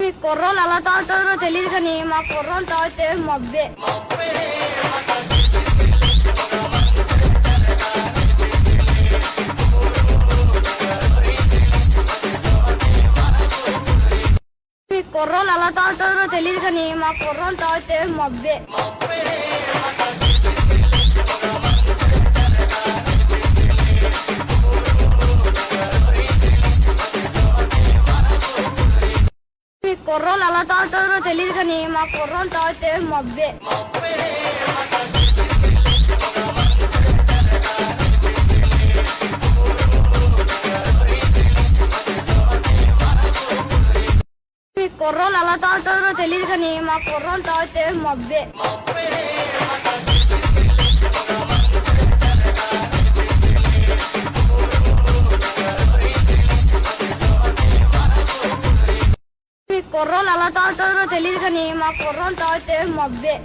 మీ కుర్రోళ్ళు ఎలా తాగుతారో తెలియదు కానీ మా కుర్రోళ్ళు తాగితే మబ్బే. మీ కుర్రోళ్ళు ఎలా తాగుతారో తెలియదు కానీ మా కుర్రోళ్ళు తాగితే మబ్బే. మీ కుర్రోళ్ళు ఎలా తాగుతారో తెలియదు కానీ మా కుర్రోళ్ళు తాగితే మబ్బే. మీ కుర్రోళ్ళు ఎలా తాగుతారో తెలియదు కానీ మా కుర్రోళ్ళు తాగితే మబ్బే. మీ కుర్రోళ్ళు ఎలా తాగుతారో తెలియదు కానీ మా కుర్రోళ్ళు తాగితే మబ్బే.